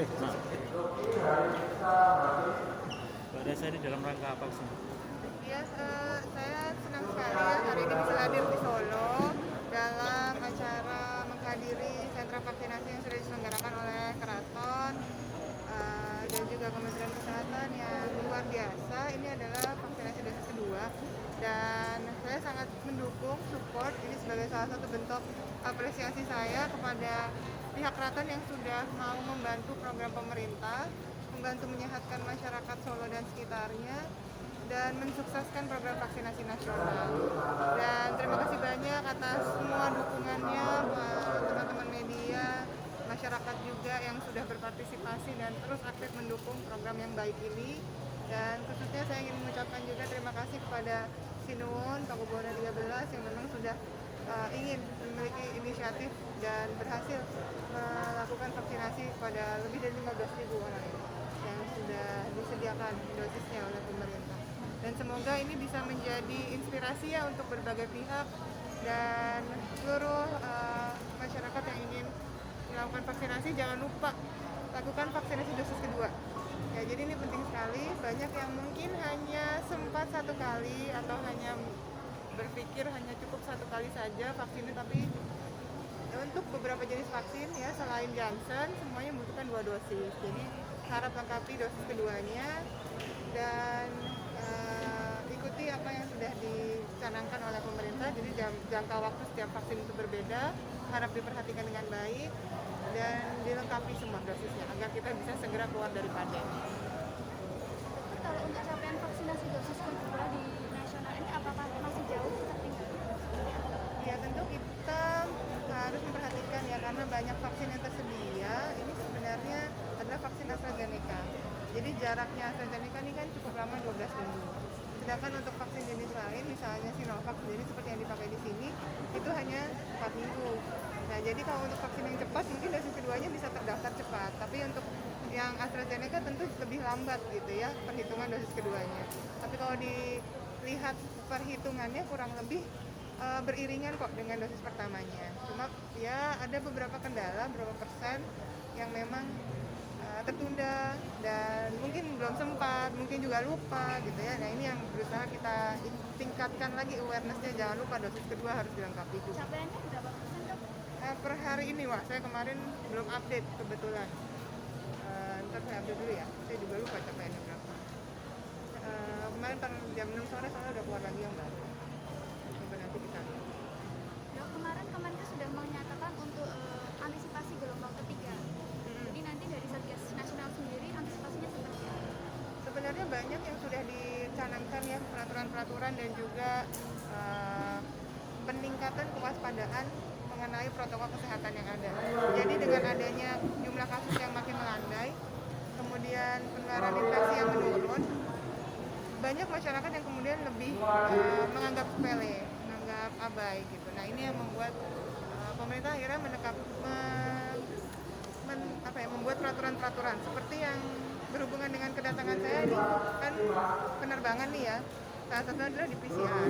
Maaf. Mbak Desa ini dalam rangka apa sih? Ya, saya senang sekali ya hari ini bisa hadir di Solo dalam acara menghadiri sentra vaksinasi yang sudah diselenggarakan oleh Keraton dan juga Kementerian Kesehatan yang luar biasa. Ini adalah vaksinasi dosis kedua dan saya sangat mendukung, support ini sebagai salah satu bentuk apresiasi saya kepada pihak keraton yang sudah mau membantu program pemerintah, membantu menyehatkan masyarakat Solo dan sekitarnya dan mensukseskan program vaksinasi nasional. Dan terima kasih banyak atas semua dukungannya, teman-teman media, masyarakat juga yang sudah berpartisipasi dan terus aktif mendukung program yang baik ini. Dan khususnya saya ingin mengucapkan juga terima kasih kepada Sinuwun Pakubuwono 13 yang memang sudah ingin memiliki inisiatif dan berhasil melakukan vaksinasi pada lebih dari 15.000 orang yang sudah disediakan dosisnya oleh pemerintah. Dan semoga ini bisa menjadi inspirasi ya untuk berbagai pihak dan seluruh masyarakat yang ingin melakukan vaksinasi, jangan lupa lakukan vaksinasi dosis kedua. Ya, jadi ini penting sekali. Banyak yang mungkin hanya sempat satu kali atau hanya berpikir hanya cukup satu kali saja vaksinnya, tapi untuk beberapa jenis vaksin ya selain Johnson semuanya membutuhkan 2 dosis. Jadi harap lengkapi dosis keduanya dan ikuti apa yang sudah dicanangkan oleh pemerintah. Jadi jangka waktu setiap vaksin itu berbeda, harap diperhatikan dengan baik dan dilengkapi semua dosisnya agar kita bisa segera keluar dari pandemi. Kalau untuk capaian vaksinasi dosis kedua di nasional ini apakah masih jauh tertinggal? Ya tentu kita harus memperhatikan ya karena banyak vaksin yang tersedia ini sebenarnya adalah vaksin AstraZeneca. Jadi jaraknya AstraZeneca ini kan cukup lama 12 minggu. Sedangkan untuk vaksin jenis lain misalnya Sinovac sendiri seperti yang dipakai di sini itu hanya 4 minggu. Nah jadi kalau untuk vaksin yang cepat mungkin dosis keduanya bisa terdaftar cepat. Tapi untuk yang AstraZeneca tentu lebih lambat gitu ya perhitungan dosis keduanya. Tapi kalau dilihat perhitungannya kurang lebih beriringan kok dengan dosis pertamanya. Cuma ya ada beberapa kendala, beberapa persen yang memang tertunda dan mungkin belum sempat, mungkin juga lupa gitu ya. Nah ini yang berusaha kita tingkatkan lagi awareness-nya, jangan lupa dosis kedua harus dilengkapi juga. Capaiannya berapa persen, Dok? Per hari ini Wak, saya kemarin belum update kebetulan. Ntar saya update dulu ya, saya juga lupa capaiannya berapa. Kemarin jam 6 sore soalnya udah keluar lagi yang baru. Coba nanti kita lihat. Dok, kemarin Kemenkes sudah menyatakan untuk antisipasi gelombang ketiga. Jadi nanti dari Satgas Nasional sendiri antisipasinya seperti apa? Sebenarnya banyak yang sudah dicanangkan ya peraturan-peraturan dan juga peningkatan kewaspadaan mengenai protokol kesehatan yang ada. Jadi dengan adanya jumlah kasus yang makin melandai, kemudian penularan infeksi yang menurun, banyak masyarakat yang kemudian lebih menganggap sepele, menganggap abai gitu. Nah ini yang membuat pemerintah akhirnya membuat peraturan-peraturan seperti yang berhubungan dengan kedatangan saya ini kan penerbangan nih ya. Salah satunya adalah di PCR.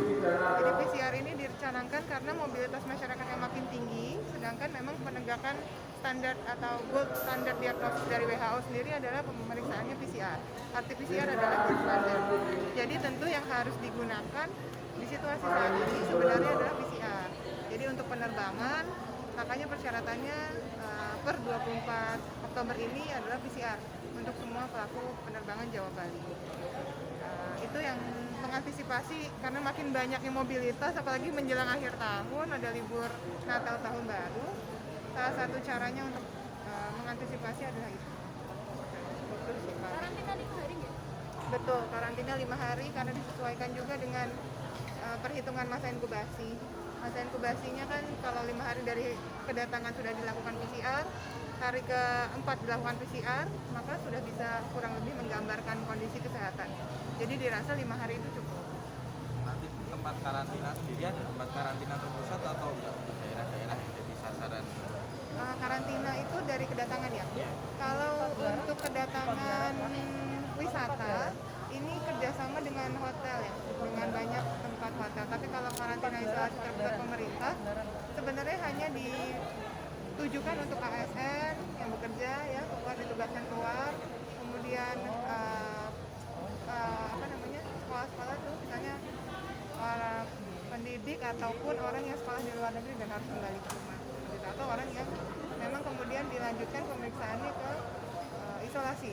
Jadi PCR ini dicanangkan karena mobilitas masyarakat yang makin tinggi, sedangkan memang penegakan standar atau gold standar diagnosis dari WHO sendiri adalah pemeriksaannya PCR. Arti PCR adalah gold standard. Jadi tentu yang harus digunakan di situasi saat ini sebenarnya adalah PCR. Jadi untuk penerbangan, makanya persyaratannya per 24 Oktober ini adalah PCR untuk semua pelaku penerbangan Jawa Bali. Itu yang mengantisipasi karena makin banyaknya mobilitas, apalagi menjelang akhir tahun, ada libur Natal Tahun Baru. Salah satu caranya untuk mengantisipasi adalah itu. Karantina 5 hari nggak? Betul, karantina 5 hari karena disesuaikan juga dengan perhitungan masa inkubasi. Masa inkubasinya kan kalau 5 hari dari kedatangan sudah dilakukan PCR, hari ke-4 dilakukan PCR, maka sudah bisa kurang lebih menggambarkan kondisi kesehatan. Jadi dirasa 5 hari itu cukup. Nanti tempat karantina sendiri ada tempat karantina terpusat atau enggak di daerah-daerah yang jadi sasaran? Karantina itu dari kedatangan ya. Kalau untuk kedatangan wisata, ini kerjasama dengan hotel ya, dengan banyak tempat hotel. Tapi kalau karantina isolasi terpusat pemerintah, sebenarnya hanya ditujukan untuk ASN yang bekerja ya, keluar ditugaskan ataupun orang yang sekolah di luar negeri dan harus kembali ke rumah gitu. Atau orang yang memang kemudian dilanjutkan pemeriksaannya ke isolasi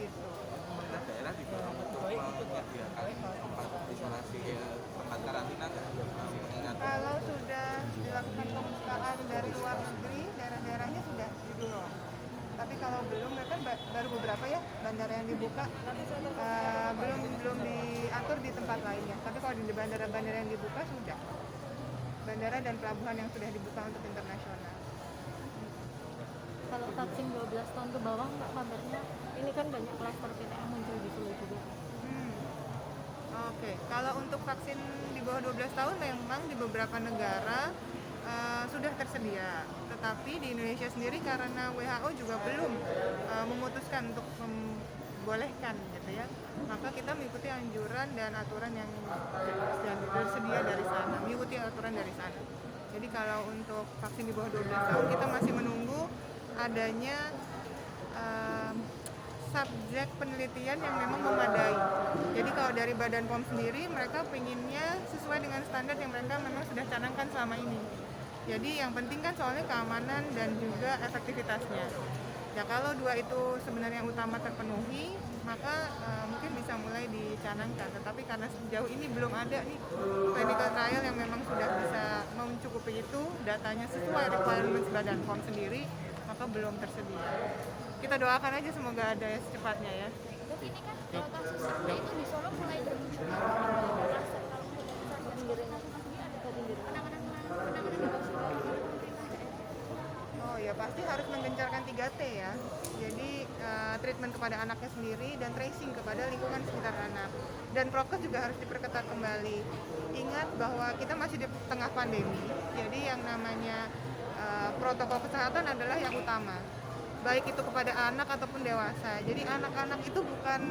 gitu. Pemerintah daerah juga menyediakan tempat isolasi tempat karantina nggak? Masih mengingat Kalau sudah dilakukan pembukaan dari luar negeri, daerah-daerahnya sudah dulu. Tapi kalau belum, mereka baru beberapa ya bandara yang dibuka, belum diatur di tempat lainnya. Tapi kalau di bandara-bandara yang dibuka sudah. Bandara dan pelabuhan yang sudah dibuka untuk internasional. Kalau vaksin 12 tahun ke bawah nggak kabarnya ini kan banyak klaster PTM muncul di Solo juga. Oke, kalau untuk vaksin di bawah 12 tahun memang di beberapa negara sudah tersedia. Tetapi di Indonesia sendiri karena WHO juga belum memutuskan untuk membolehkan gitu ya. Maka kita mengikuti anjuran dan aturan yang tersedia dari sana, mengikuti aturan dari sana. Jadi kalau untuk vaksin di bawah 12 tahun kita masih menunggu adanya subjek penelitian yang memang memadai. Jadi kalau dari Badan POM sendiri mereka pengennya sesuai dengan standar yang mereka memang sudah canangkan selama ini. Jadi yang penting kan soalnya keamanan dan juga efektivitasnya. Ya kalau dua itu sebenarnya yang utama terpenuhi, maka mungkin bisa mulai dicanangkan. Tetapi karena sejauh ini belum ada nih clinical trial yang memang sudah bisa mencukupi itu, datanya sesuai requirements Badan POM sendiri, maka belum tersedia. Kita doakan aja semoga ada ya secepatnya ya. Dok, ini kan kasus aktif itu di Solo mulai bermunculan kluster. Kalau untuk Satgas Covid sendiri ada penanganan di bawah Solo dari pemerintah daerah. Oh ya pasti harus menggencarkan 3T ya. Jadi treatment kepada anaknya sendiri dan tracing kepada lingkungan sekitar anak. Dan prokes juga harus diperketat kembali. Ingat bahwa kita masih di tengah pandemi. Jadi yang namanya protokol kesehatan adalah yang utama. Baik itu kepada anak ataupun dewasa. Jadi anak-anak itu bukan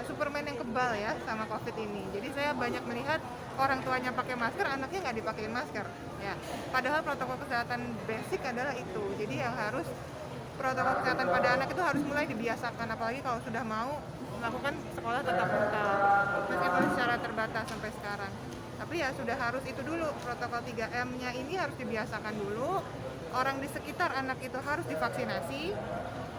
Superman yang kebal ya sama COVID ini. Jadi saya banyak melihat orang tuanya pakai masker, anaknya nggak dipakein masker. Ya, padahal protokol kesehatan basic adalah itu. Jadi yang harus protokol kesehatan pada anak itu harus mulai dibiasakan, apalagi kalau sudah mau melakukan sekolah tatap muka, meskipun secara terbatas sampai sekarang. Tapi ya sudah harus itu dulu, protokol 3M-nya ini harus dibiasakan dulu. Orang di sekitar anak itu harus divaksinasi,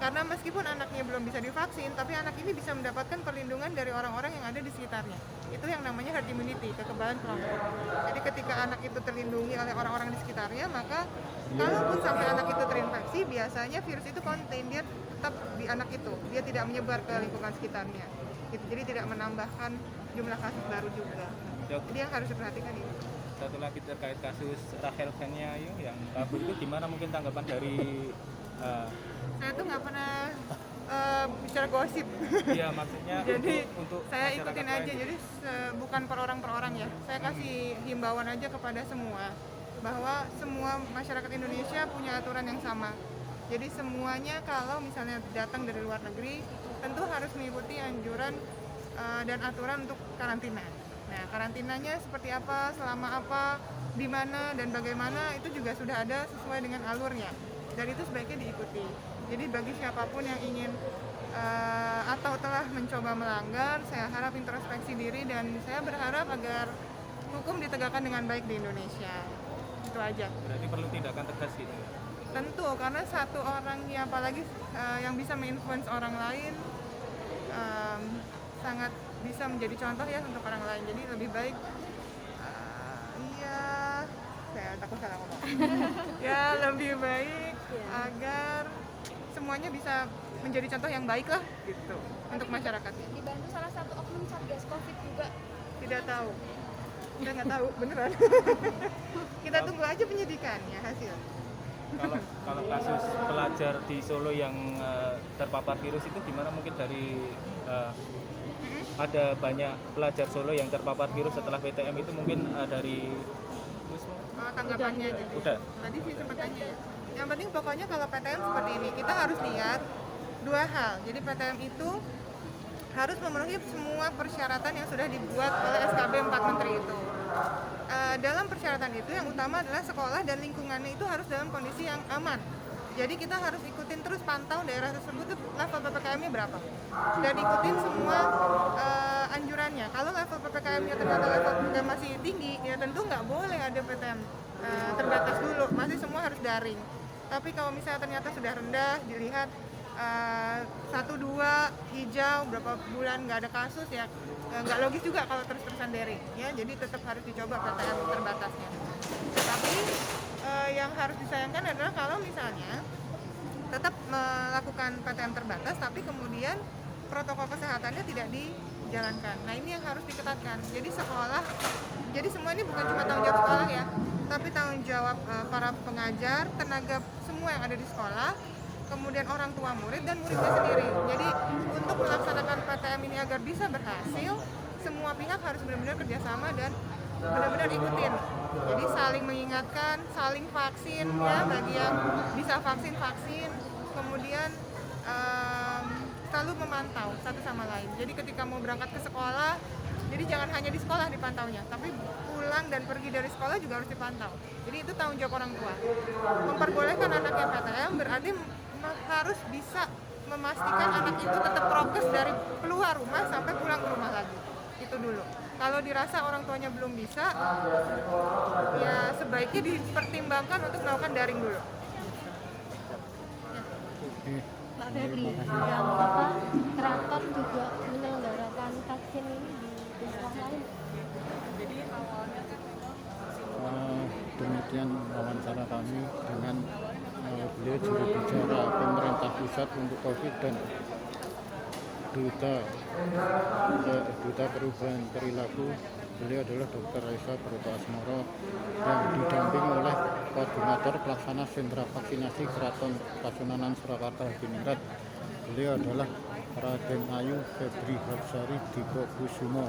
karena meskipun anaknya belum bisa divaksin, tapi anak ini bisa mendapatkan perlindungan dari orang-orang yang ada di sekitarnya. Itu yang namanya herd immunity, kekebalan kelompok. Jadi ketika anak itu terlindungi oleh orang-orang di sekitarnya, maka kalaupun sampai anak itu terinfeksi, biasanya virus itu contain, dia tetap di anak itu, dia tidak menyebar ke lingkungan sekitarnya. Gitu. Jadi tidak menambahkan jumlah kasus baru juga. Jadi yang harus diperhatikan ini. Satu lagi terkait kasus Rachel Fenya yang kabur itu gimana mungkin tanggapan dari Saya tuh nggak pernah bicara gosip. Iya maksudnya Jadi untuk saya masyarakat ikutin lain aja, gitu. jadi bukan per orang ya. Saya kasih himbauan aja kepada semua bahwa semua masyarakat Indonesia punya aturan yang sama. Jadi semuanya kalau misalnya datang dari luar negeri tentu harus mengikuti anjuran dan aturan untuk karantina. Nah, karantinanya seperti apa, selama apa, di mana dan bagaimana itu juga sudah ada sesuai dengan alurnya. Dan itu sebaiknya diikuti. Jadi bagi siapapun yang ingin atau telah mencoba melanggar, saya harap introspeksi diri dan saya berharap agar hukum ditegakkan dengan baik di Indonesia. Itu aja. Berarti perlu tindakan tegas gitu. Tentu, karena satu orang ya apalagi yang bisa menginfluence orang lain sangat bisa menjadi contoh ya untuk orang lain. Jadi lebih baik saya takut salah ngomong. Ya lebih baik agar semuanya bisa menjadi contoh yang baik lah gitu untuk masyarakat. Dibantu salah satu oknum Satgas Covid juga. Tidak tahu, kita nggak tahu beneran. Kita tunggu aja penyidikannya hasil. Kalau kasus pelajar di Solo yang terpapar virus itu gimana mungkin dari ada banyak pelajar Solo yang terpapar virus setelah PTM itu mungkin dari Tanggapannya aja. Udah. Tadi sih sempat tanya ya. Yang penting pokoknya kalau PTM seperti ini kita harus lihat dua hal. Jadi PTM itu harus memenuhi semua persyaratan yang sudah dibuat oleh SKB 4 Menteri itu. Dalam persyaratan itu yang utama adalah sekolah dan lingkungannya itu harus dalam kondisi yang aman. Jadi kita harus ikutin terus pantau daerah tersebut tuh level PPKM-nya berapa. Dan ikutin semua anjurannya. Kalau level PPKM-nya ternyata level masih tinggi, ya tentu nggak boleh ada PTM terbatas dulu. Masih semua harus daring. Tapi kalau misalnya ternyata sudah rendah, dilihat 1-2 hijau, berapa bulan nggak ada kasus, ya nggak logis juga kalau terus-terusan daring. Ya, jadi tetap harus dicoba PTM terbatasnya. Tapi yang harus disayangkan adalah kalau misalnya tetap melakukan PTM terbatas tapi kemudian protokol kesehatannya tidak dijalankan. Nah, ini yang harus diketatkan. Jadi sekolah, jadi semua ini bukan cuma tanggung jawab sekolah ya, tapi tanggung jawab para pengajar, tenaga semua yang ada di sekolah, kemudian orang tua murid dan muridnya sendiri. Jadi untuk melaksanakan PTM ini agar bisa berhasil, semua pihak harus benar-benar kerjasama dan benar-benar ikutin. Jadi saling mengingatkan, saling vaksin ya, bagi yang bisa vaksin, kemudian selalu memantau satu sama lain. Jadi ketika mau berangkat ke sekolah, jadi jangan hanya di sekolah dipantaunya, tapi pulang dan pergi dari sekolah juga harus dipantau. Jadi itu tanggung jawab orang tua. Memperbolehkan anaknya PTM berarti harus bisa memastikan anak itu tetap prokes dari keluar rumah sampai pulang ke rumah lagi. Itu dulu. Kalau dirasa orang tuanya belum bisa, ya sebaiknya dipertimbangkan untuk melakukan daring dulu. Mbak Febri, yang keraton juga menyelenggarakan vaksin ini di daerah lain. Jadi awalnya kan memang Demikian wawancara kami dengan beliau juru bicara pemerintah pusat untuk COVID dan Duta Perubahan Perilaku. Beliau adalah Dr. Raisa Broto Asmoro yang didampingi oleh Koordinator Pelaksana Sentra Vaksinasi Keraton Kasunanan Surakarta Hadiningrat. Beliau adalah Raden Ayu Febri Hapsari Diko Kusumo.